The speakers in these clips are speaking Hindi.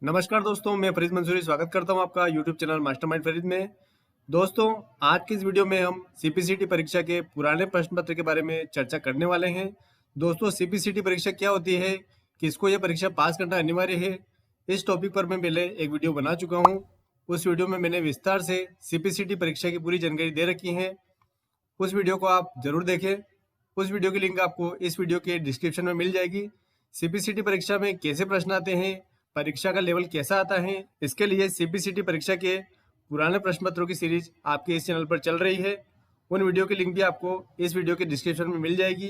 नमस्कार दोस्तों, मैं फरीद मंसूरी स्वागत करता हूं आपका यूट्यूब चैनल मास्टरमाइंड फरीद में। दोस्तों, आज की इस वीडियो में हम सीपीसीटी परीक्षा के पुराने प्रश्न पत्र के बारे में चर्चा करने वाले हैं। दोस्तों, सीपीसीटी परीक्षा क्या होती है, किसको यह परीक्षा पास करना अनिवार्य है, इस टॉपिक पर मैं पहले एक वीडियो बना चुका हूँ। उस वीडियो में मैंने विस्तार से सीपीसीटी परीक्षा की पूरी जानकारी दे रखी है। उस वीडियो को आप जरूर देखें। उस वीडियो की लिंक आपको इस वीडियो के डिस्क्रिप्शन में मिल जाएगी। सीपीसीटी परीक्षा में कैसे प्रश्न आते हैं, परीक्षा का लेवल कैसा आता है, इसके लिए सीपीसीटी परीक्षा के पुराने प्रश्न पत्रों की सीरीज आपके इस चैनल पर चल रही है। उन वीडियो की लिंक भी आपको इस वीडियो के डिस्क्रिप्शन में मिल जाएगी।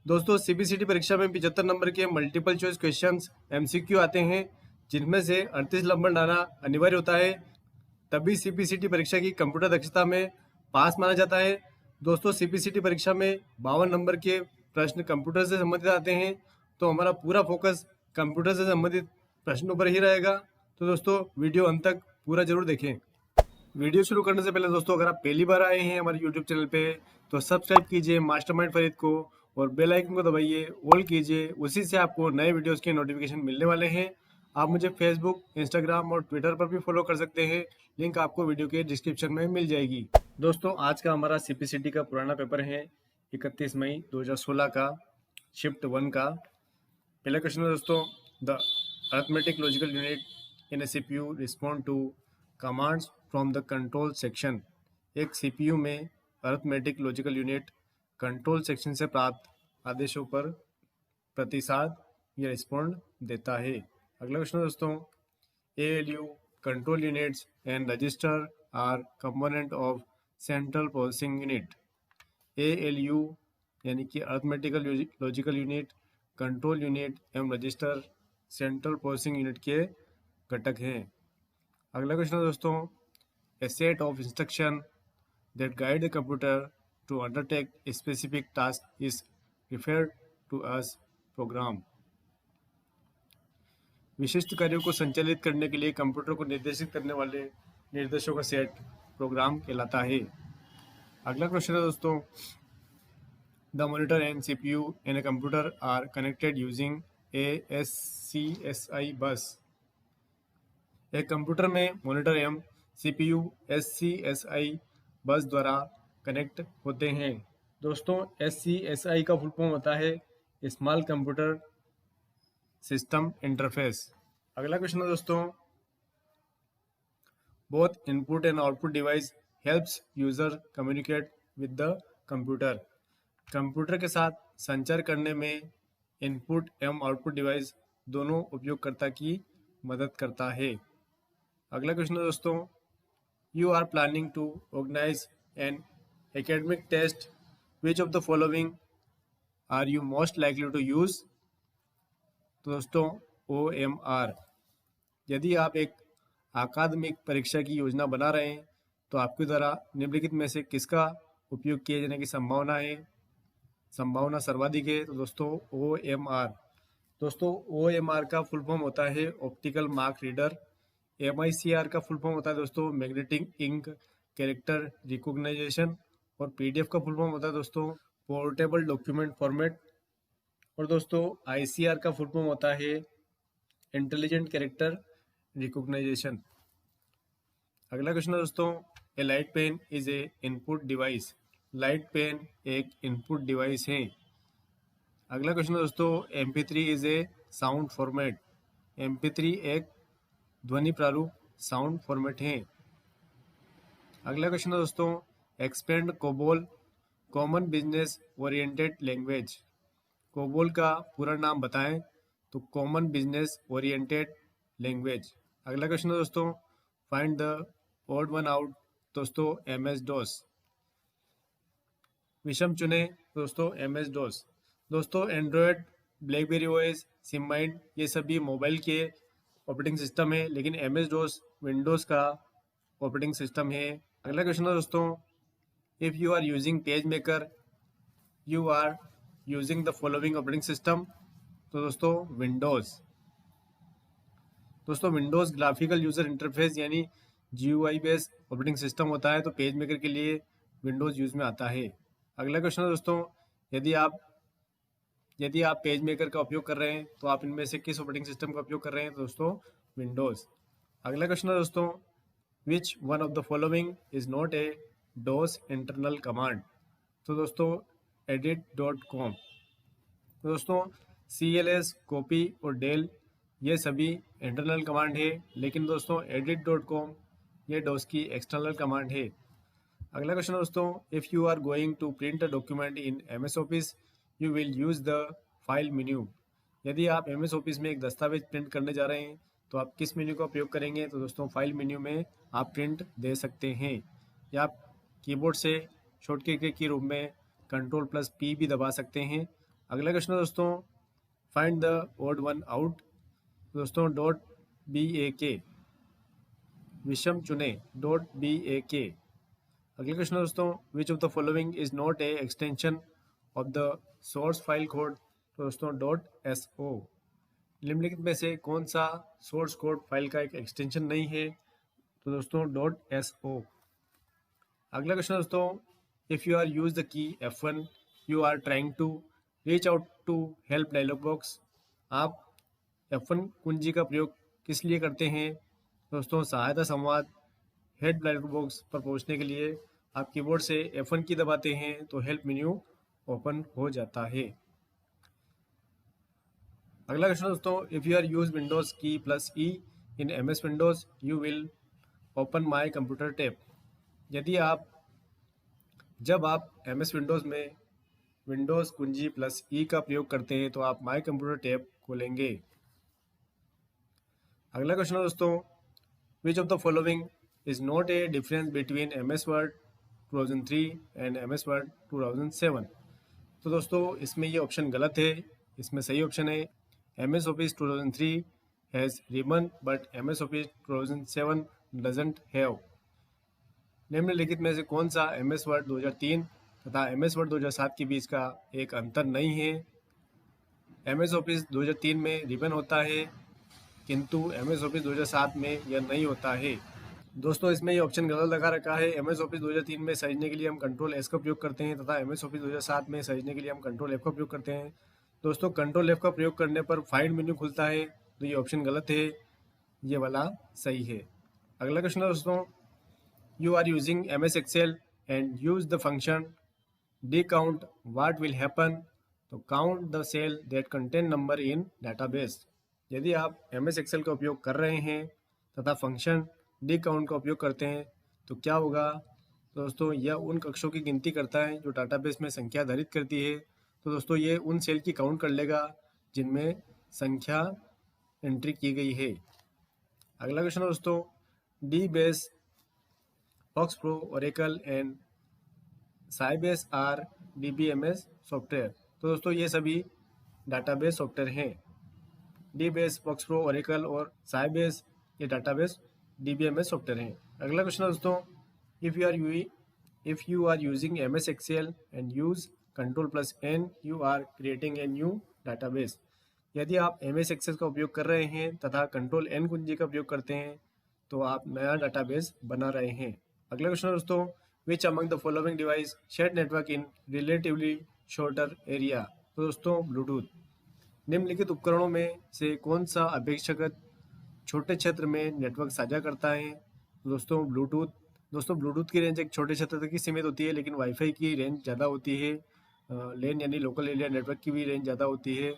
दोस्तों, सीपीसीटी परीक्षा में 75 नंबर के मल्टीपल चॉइस क्वेश्चन एमसीक्यू आते हैं, जिनमें से 38 नंबर लाना अनिवार्य होता है, तभी सीपीसीटी परीक्षा की कंप्यूटर दक्षता में पास माना जाता है। दोस्तों, सीपीसीटी परीक्षा में 52 नंबर के प्रश्न कंप्यूटर से संबंधित आते हैं, तो हमारा पूरा फोकस कंप्यूटर से संबंधित प्रश्नों पर ही रहेगा। तो दोस्तों, वीडियो अंत तक पूरा जरूर देखें। वीडियो शुरू करने से पहले दोस्तों, अगर आप पहली बार आए हैं हमारे यूट्यूब चैनल पे, तो सब्सक्राइब कीजिए मास्टरमाइंड फरीद को और बेल आइकन को दबाइए, ऑल कीजिए। उसी से आपको नए वीडियोस के नोटिफिकेशन मिलने वाले हैं। आप मुझे फेसबुक, इंस्टाग्राम और ट्विटर पर भी फॉलो कर सकते हैं। लिंक आपको वीडियो के डिस्क्रिप्शन में मिल जाएगी। दोस्तों, आज का हमारा सीपीसीटी का पुराना पेपर है 31 मई 2016 का, शिफ्ट 1 का। पहला क्वेश्चन है दोस्तों, the arithmetic logical unit in a CPU respond to commands from the control section. एक सीपीयू में arithmetic logical unit control section से प्राप्त आदेशों पर प्रतिसाद या रिस्पॉन्ड देता है। अगला क्वेश्चन दोस्तों, ALU control units and register are component of central processing unit. ALU यानी कि arithmetical logical unit, control unit एवं रजिस्टर सेंट्रल प्रोसेसिंग यूनिट के घटक हैं। अगला क्वेश्चन दोस्तों, a set of instruction that guide the computer to undertake a specific task is referred to as program. विशिष्ट कार्यों को संचालित करने के लिए कंप्यूटर को निर्देशित करने वाले निर्देशों का सेट प्रोग्राम कहलाता है। अगला क्वेश्चन है दोस्तों, the monitor and CPU in a computer are connected using a SCSI bus. एक कंप्यूटर में मॉनिटर एवं सीपीयू एससीएसआई बस द्वारा कनेक्ट होते हैं। दोस्तों, एससीएसआई का फुल फॉर्म होता है स्मॉल कंप्यूटर सिस्टम इंटरफेस। अगला क्वेश्चन है दोस्तों, both input and output device helps user communicate with the computer. Computer के साथ संचार करने में इनपुट एवं आउटपुट डिवाइस दोनों उपयोगकर्ता की मदद करता है। अगला क्वेश्चन है दोस्तों, you are planning to organise an academic test, which of the following are you most likely to use. तो दोस्तों, OMR। यदि आप एक अकादमिक परीक्षा की योजना बना रहे हैं, तो आपके द्वारा निम्नलिखित में से किसका उपयोग किए जाने की संभावना सर्वाधिक है। तो दोस्तों, OMR। दोस्तों, OMR का फुल फॉर्म होता है ऑप्टिकल मार्क रीडर। MICR का फुल फॉर्म होता है दोस्तों मैग्नेटिक इंक कैरेक्टर रिकॉग्नाइजेशन। और PDF का फुल फॉर्म होता है दोस्तों पोर्टेबल डॉक्यूमेंट फॉर्मेट। और दोस्तों, ICR का फुल फॉर्म होता है इंटेलिजेंट कैरेक्टर रिकॉग्नाइजेशन। अगला क्वेश्चन है दोस्तों, a light pen is a input device. Light pen एक इनपुट डिवाइस है। अगला क्वेश्चन है दोस्तों, MP3 is a sound format. MP3 एक ध्वनि प्रारूप साउंड फॉर्मेट है। अगला क्वेश्चन है दोस्तों, expand COBOL common business oriented language. COBOL का पूरा नाम बताएं। तो कॉमन बिजनेस ओरिएंटेड लैंग्वेज। अगला क्वेश्चन है दोस्तों, find the odd one out. दोस्तों, MS-DOS। विषम चुने। दोस्तों, MS-DOS। दोस्तों, एंड्रॉयड, ब्लैकबेरी OS, सिममाइंड, ये सभी मोबाइल के ऑपरेटिंग सिस्टम है, लेकिन MS-DOS विंडोज़ का ऑपरेटिंग सिस्टम है। अगला क्वेश्चन है दोस्तों, if you are using PageMaker you are using the following operating system. तो दोस्तों, विंडोज़। दोस्तों, विंडोज़ ग्राफिकल यूज़र इंटरफेस यानी GUI बेस्ड ऑपरेटिंग सिस्टम होता है, तो पेज मेकर के लिए विंडोज़ यूज़ में आता है। अगला क्वेश्चन है दोस्तों, यदि आप पेज मेकर का उपयोग कर रहे हैं, तो आप इनमें से किस ऑपरेटिंग सिस्टम का उपयोग कर रहे हैं। तो दोस्तों, विंडोज। अगला क्वेश्चन है दोस्तों, which one of the following is not A dose internal command. तो दोस्तों edit.com। तो दोस्तों CLS, कॉपी और डेल ये सभी इंटरनल कमांड है, लेकिन दोस्तों edit.com ये डोस की एक्सटर्नल कमांड है। अगला क्वेश्चन दोस्तों, if you are going to print a document in MS Office you will use the file menu. यदि आप MS ऑफिस में एक दस्तावेज प्रिंट करने जा रहे हैं तो आप किस मेन्यू का प्रयोग करेंगे। तो दोस्तों फाइल मेन्यू में आप प्रिंट दे सकते हैं, या आप कीबोर्ड से शॉर्टकट के रूप में Ctrl+P भी दबा सकते हैं। अगला क्वेश्चन दोस्तों, find the odd one out. दोस्तों .BAK, विषम चुने .BAK। अगले क्वेश्चन दोस्तों, which of the following is not a extension of the source file code. तो दोस्तों .SO। निम्नलिखित में से कौन सा सोर्स कोड फाइल का एक एक्सटेंशन नहीं है। तो दोस्तों .SO। अगला क्वेश्चन दोस्तों, if you are use the key F1 you are trying to reach out to help dialog box. आप F1 कुंजी का प्रयोग किस लिए करते हैं। दोस्तों सहायता संवाद हेल्प डायलॉग बॉक्स पर पहुंचने के लिए आप कीबोर्ड से F1 की दबाते हैं तो हेल्प मेन्यू ओपन हो जाता है। अगला क्वेश्चन दोस्तों, if you are use Windows key +E in MS Windows you will open my computer tab. यदि जब आप MS विंडोज में विंडोज कुंजी +E का प्रयोग करते हैं तो आप माई कंप्यूटर टैब खोलेंगे। अगला क्वेश्चन दोस्तों, which of the following is not A difference between MS word 2003 and MS word 2007। तो दोस्तों इसमें ये ऑप्शन गलत है। इसमें सही ऑप्शन है MS office 2003 has ribbon but MS office 2007 doesn't have. निम्नलिखित में से कौन सा MS वर्ड 2003 तथा MS वर्ड 2007 के बीच का एक अंतर नहीं है। MS ऑफिस 2003 में रिबन होता है, किंतु MS ऑफिस 2007 में यह नहीं होता है। दोस्तों इसमें ये ऑप्शन गलत लगा रखा है। MS ऑफिस 2003 में सहेजने के लिए हम Ctrl+S का प्रयोग करते हैं तथा MS ऑफिस 2007 में सहेजने के लिए हम Ctrl+F का प्रयोग करते हैं। दोस्तों Ctrl+F का प्रयोग करने पर फाइंड मेन्यू खुलता है, तो ये ऑप्शन गलत है, ये वाला सही है। अगला क्वेश्चन है दोस्तों, you are using MS Excel and use the function DCOUNT what will happen. तो count the cell that contain number in database. यदि आप MS Excel का उपयोग कर रहे हैं तथा फंक्शन डिकाउंट का उपयोग करते हैं तो क्या होगा। तो दोस्तों यह उन कक्षों की गिनती करता है जो डाटाबेस में संख्या धारित करती है। तो दोस्तों ये उन सेल की काउंट कर लेगा जिनमें संख्या एंट्री की गई है। अगला क्वेश्चन है दोस्तों, DBase, FoxPro, Oracle and Sybase are DBMS software. तो दोस्तों ये सभी डाटाबेस सॉफ्टवेयर हैं। DBase, FoxPro, Oracle और Sybase ये डाटाबेस DBMS सॉफ्टवेयर हैं। अगला क्वेश्चन है दोस्तों, if you are using MS Excel and use Ctrl+N you are creating a new database. यदि आप MS Excel का उपयोग कर रहे हैं तथा Ctrl+N कुंजी का उपयोग करते हैं तो आप नया डाटाबेस बना रहे हैं। अगला क्वेश्चन है दोस्तों, which among the following device share network in relatively shorter area. तो दोस्तों ब्लूटूथ। निम्नलिखित उपकरणों में से कौन सा अपेक्षाकृत छोटे क्षेत्र में नेटवर्क साझा करता है। दोस्तों ब्लूटूथ। दोस्तों ब्लूटूथ की रेंज एक छोटे क्षेत्र तक ही सीमित होती है, लेकिन वाईफाई की रेंज ज़्यादा होती है। लेन यानी लोकल एरिया नेटवर्क की भी रेंज ज़्यादा होती है।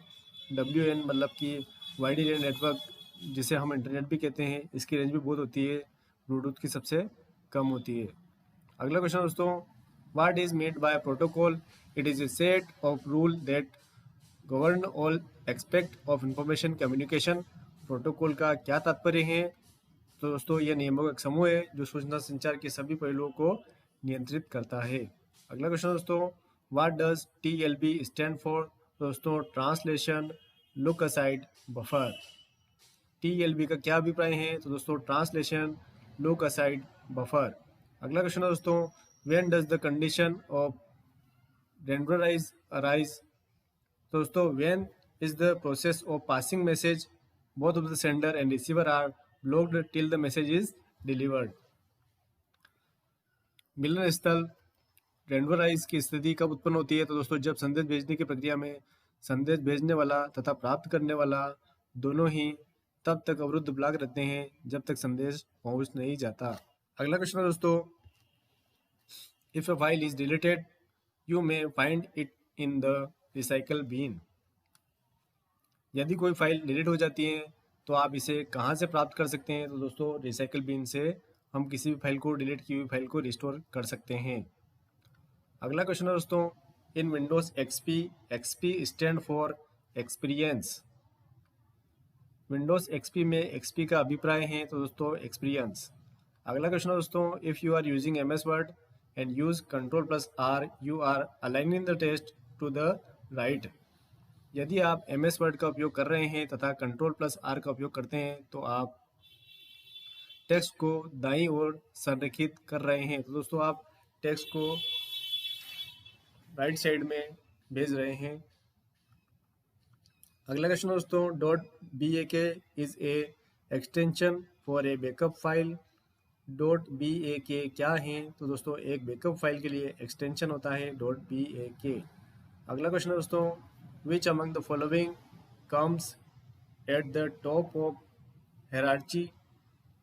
WAN मतलब कि वाइड एरिया नेटवर्क जिसे हम इंटरनेट भी कहते हैं, इसकी रेंज भी बहुत होती है, ब्लूटूथ की सबसे कम होती है। अगला क्वेश्चन दोस्तों, what is made by protocol. It is a set of rule that govern all aspect of information communication. Protocol का क्या तात्पर्य है। तो दोस्तों यह नियमों का एक समूह है जो सूचना संचार के सभी पहलुओं को नियंत्रित करता है। अगला क्वेश्चन दोस्तों, what does TLB stand for. दोस्तों translation look aside buffer. TLB का क्या अभिप्राय है। तो दोस्तों ट्रांसलेशन लुक असाइड बफर। अगला क्वेश्चन है दोस्तों, when does the condition of rendezvous arise. दोस्तों when is the process of passing message both of the sender and receiver are blocked till the message is delivered। मिलन स्थल रेंडराइज की स्थिति कब उत्पन्न होती है। तो दोस्तों जब संदेश भेजने की प्रक्रिया में संदेश भेजने वाला तथा प्राप्त करने वाला दोनों ही तब तक अवरुद्ध ब्लॉक रहते हैं जब तक संदेश पहुंच नहीं जाता। अगला क्वेश्चन है दोस्तों, if a file is deleted you may find it in the recycle bin. यदि कोई फाइल डिलीट हो जाती है तो आप इसे कहाँ से प्राप्त कर सकते हैं? तो दोस्तों रिसाइकल बिन से हम किसी भी फाइल को, डिलीट की हुई फाइल को रिस्टोर कर सकते हैं। अगला क्वेश्चन है दोस्तों, in Windows XP, XP stand for experience. Windows XP में एक्सपी का अभिप्राय है तो दोस्तों एक्सपीरियंस। अगला क्वेश्चन है दोस्तों, if you are using M S Word and use Ctrl+R you are aligning the text to the right. यदि आप एम एस वर्ड का उपयोग कर रहे हैं तथा Ctrl+R का उपयोग करते हैं तो आप टेक्स्ट को दाईं ओर संरेखित कर रहे हैं। तो दोस्तों आप टेक्स्ट को राइट साइड में भेज रहे हैं। अगला क्वेश्चन दोस्तों, .BAK is a extension for a backup file. .BAK क्या है? तो दोस्तों एक बैकअप फाइल के लिए एक्सटेंशन होता है .BAK। अगला क्वेश्चन है दोस्तों, which among the following comes at the top of hierarchy.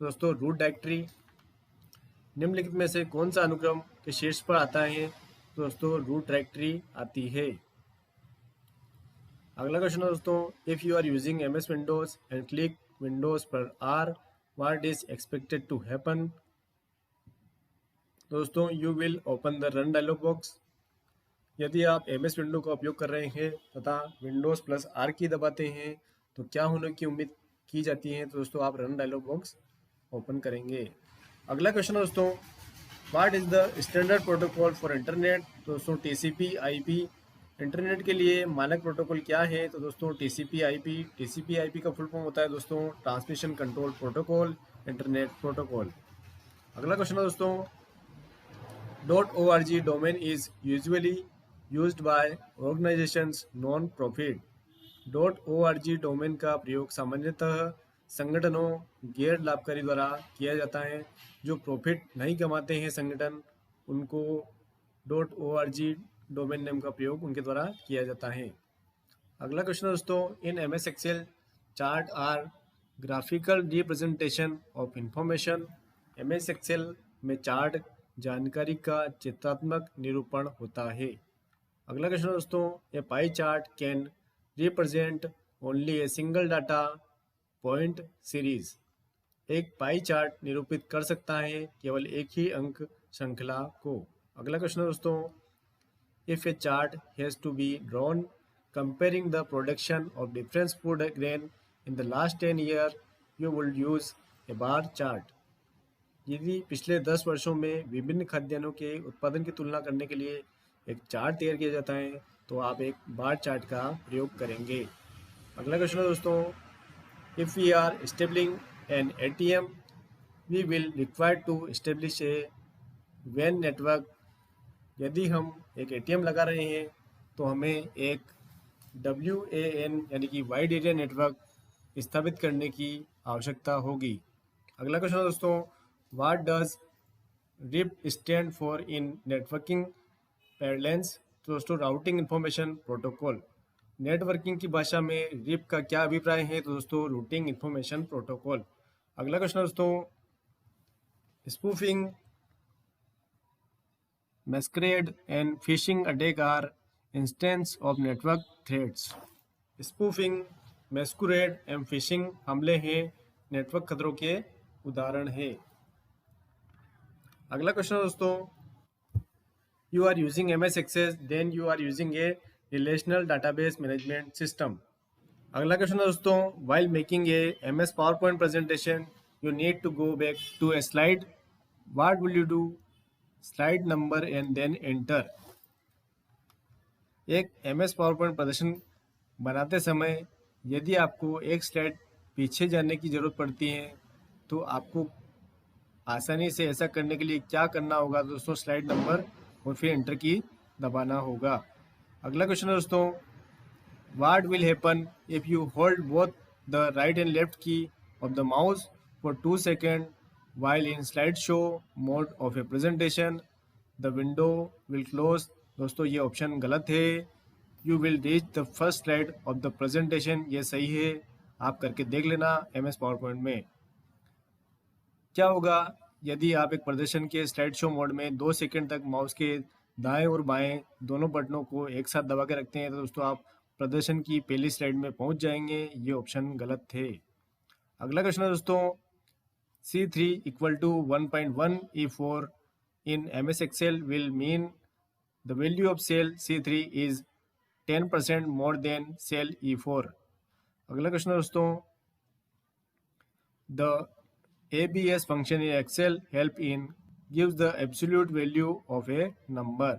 दोस्तों रूट डायरेक्टरी। निम्नलिखित में से कौन सा अनुक्रम के शीर्ष पर आता है? तो दोस्तों रूट डायरेक्टरी आती है। अगला क्वेश्चन है दोस्तों, if you are using M S Windows and click Windows पर R what is expected to happen. दोस्तों you will open the run dialog box. यदि आप एम एस विंडो का उपयोग कर रहे हैं तथा Windows+R की दबाते हैं तो क्या होने की उम्मीद की जाती है? तो दोस्तों आप रन डायलॉग बॉक्स ओपन करेंगे। अगला क्वेश्चन है दोस्तों, what is the standard protocol for internet. तो दोस्तों TCP/IP। इंटरनेट के लिए मानक प्रोटोकॉल क्या है? तो दोस्तों TCP/IP। TCP/IP का फुल फॉर्म होता है दोस्तों transmission control protocol, internet protocol. अगला क्वेश्चन है दोस्तों, .org domain is usually used by organisations non profit. .org domain का प्रयोग सामान्यतः संगठनों गैर लाभकारी द्वारा किया जाता है। जो प्रॉफिट नहीं कमाते हैं संगठन, उनको .org डोमेन नेम का प्रयोग उनके द्वारा किया जाता है। अगला क्वेश्चन है दोस्तों, in M S Excel chart are graphical representation of information. M S Excel में चार्ट जानकारी का चित्रात्मक निरूपण होता है। अगला क्वेश्चन है दोस्तों, a pie chart can represent only a single data point series. एक पाई चार्ट निरूपित कर सकता है केवल एक ही अंक श्रृंखला को। अगला क्वेश्चन है दोस्तों, if a chart has to be drawn comparing the production of different food grain in the last 10 years you will use a bar chart। यदि पिछले 10 वर्षों में विभिन्न खाद्यान्नों के उत्पादन की तुलना करने के लिए एक चार्ट तैयार किया जाता है तो आप एक बार चार्ट का प्रयोग करेंगे। अगला क्वेश्चन है दोस्तों, if we are establishing an ATM we will require to establish a WAN network. यदि हम एक ATM लगा रहे हैं तो हमें एक WAN यानी कि वाइड एरिया नेटवर्क स्थापित करने की आवश्यकता होगी। अगला क्वेश्चन है दोस्तों, what does RIP stand for in networking parlance. तो दोस्तों राउटिंग इंफॉर्मेशन प्रोटोकॉल। नेटवर्किंग की भाषा में RIP का क्या अभिप्राय है? तो दोस्तों रूटिंग इंफॉर्मेशन प्रोटोकॉल। अगला क्वेश्चन है दोस्तों, spoofing, masquerade and phishing attack are instance of network threats। Spoofing, masquerade and phishing हमले हैं नेटवर्क खतरों के उदाहरण है। अगला क्वेश्चन है दोस्तों, you are using MS Access then you are using a relational database management system. अगला क्वेश्चन है दोस्तों, while making a MS PowerPoint presentation you need to go back to a slide, what will you do? Slide number and then enter. एक MS PowerPoint प्रदर्शन बनाते समय यदि आपको एक स्लाइड पीछे जाने की ज़रूरत पड़ती है तो आपको आसानी से ऐसा करने के लिए क्या करना होगा? दोस्तों स्लाइड नंबर और फिर एंटर की दबाना होगा। अगला क्वेश्चन है दोस्तों, what will happen if you hold both the right and left key of the mouse for 2 second while in slideshow mode of a presentation the window will close। दोस्तों ये ऑप्शन गलत है। You will reach the first slide of the presentation, ये सही है। आप करके देख लेना MS पावर पॉइंट में। क्या होगा यदि आप एक प्रदर्शन के स्लाइड शो मोड में 2 सेकंड तक माउस के दाएं और बाएं दोनों बटनों को एक साथ दबा के रखते हैं तो दोस्तों आप प्रदर्शन की पहली स्लाइड में पहुंच जाएंगे। ये ऑप्शन गलत थे। अगला क्वेश्चन है दोस्तों, C3 equal to 1.1 E4 in MS Excel will mean the value of cell C3 is 10% more than cell E4। अगला क्वेश्चन है दोस्तों, the ABS function in Excel help in gives the absolute value of a number।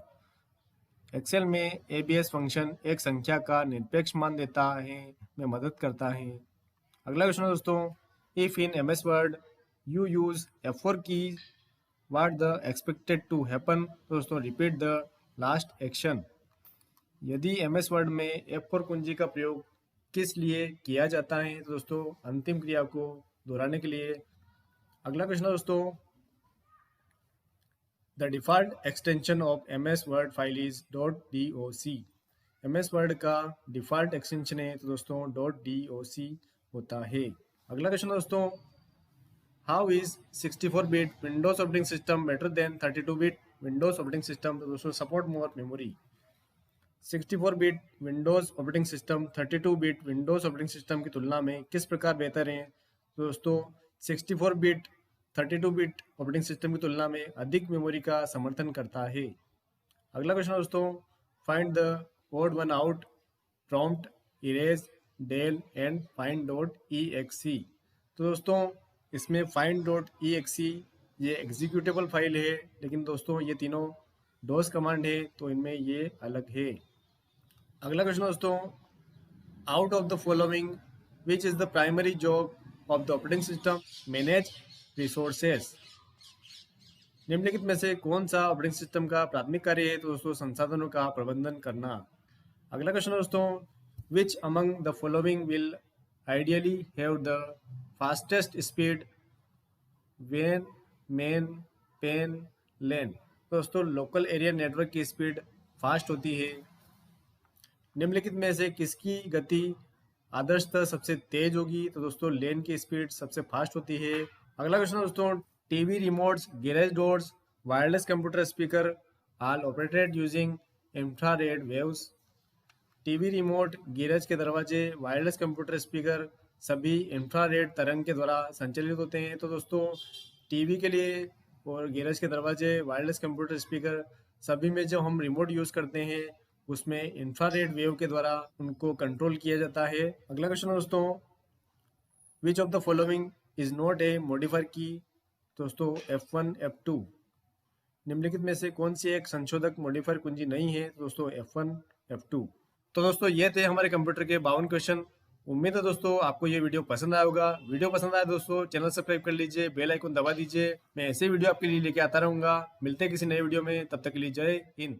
Excel में ABS फंक्शन एक संख्या का निरपेक्ष मान देता है, में मदद करता है। अगला क्वेश्चन है दोस्तों, if in MS Word you use F4 key what the expected to happen, तो दोस्तों रिपीट द लास्ट एक्शन। यदि MS वर्ड में F4 कुंजी का प्रयोग किस लिए किया जाता है, तो दोस्तों अंतिम क्रिया को दोहराने के लिए। अगला क्वेश्चन है दोस्तों, the default extension of MS word file is .doc। MS word का डिफॉल्ट एक्सटेंशन है तो दोस्तों .doc होता है। अगला क्वेश्चन है दोस्तों, how is 64-bit Windows operating system better than 32-bit Windows operating system, तो दोस्तों support more memory. 64-bit Windows operating system 32-bit Windows operating system की तुलना में किस प्रकार बेहतर है, तो दोस्तों 64-bit 32-bit ऑपरेटिंग सिस्टम की तुलना में अधिक मेमोरी का समर्थन करता है। अगला क्वेश्चन दोस्तों, find the odd one out prompt erase del and find.exe। तो दोस्तों इसमें find.exe ये एग्जीक्यूटेबल फाइल है, लेकिन दोस्तों ये तीनों डोस कमांड है तो इनमें ये अलग है। अगला क्वेश्चन दोस्तों, out of the following which is the primary job of the operating system, manage resources. निम्नलिखित में से कौन सा ऑपरेटिंग सिस्टम का प्राथमिक कार्य है, तो दोस्तों संसाधनों का प्रबंधन करना। अगला क्वेश्चन दोस्तों, which among the following will ideally have the fastest speed वेन मेन पेन लेन। दोस्तों लोकल एरिया नेटवर्क की स्पीड फास्ट होती है। निम्नलिखित में से किसकी गति आदर्शतः सबसे तेज होगी, तो दोस्तों लेन की स्पीड सबसे फास्ट होती है। अगला क्वेश्चन दोस्तों, TV remotes, garage doors, wireless computer speaker all operated using infrared waves. TV remote, garage के दरवाजे, वायरलेस कंप्यूटर स्पीकर सभी इंफ्रारेड तरंग के द्वारा संचालित होते हैं। तो दोस्तों टीवी के लिए और गैरेज के दरवाजे, वायरलेस कंप्यूटर स्पीकर सभी में जो हम रिमोट यूज करते हैं उसमें इंफ्रारेड वेव के द्वारा उनको कंट्रोल किया जाता है। अगला क्वेश्चन दोस्तों, which of the following is not A modifier की, दोस्तों F1 F2। निम्नलिखित में से कौन सी एक संशोधक मॉडिफायर कुंजी नहीं है, दोस्तों F1 F2। तो दोस्तों ये थे हमारे कंप्यूटर के 52 क्वेश्चन। उम्मीद है दोस्तों आपको ये वीडियो पसंद आया होगा। वीडियो पसंद आया दोस्तों चैनल सब्सक्राइब कर लीजिए, बेल आइकन दबा दीजिए। मैं ऐसे वीडियो आपके लिए लेके आता रहूंगा। मिलते हैं किसी नए वीडियो में, तब तक के लिए जय हिंद।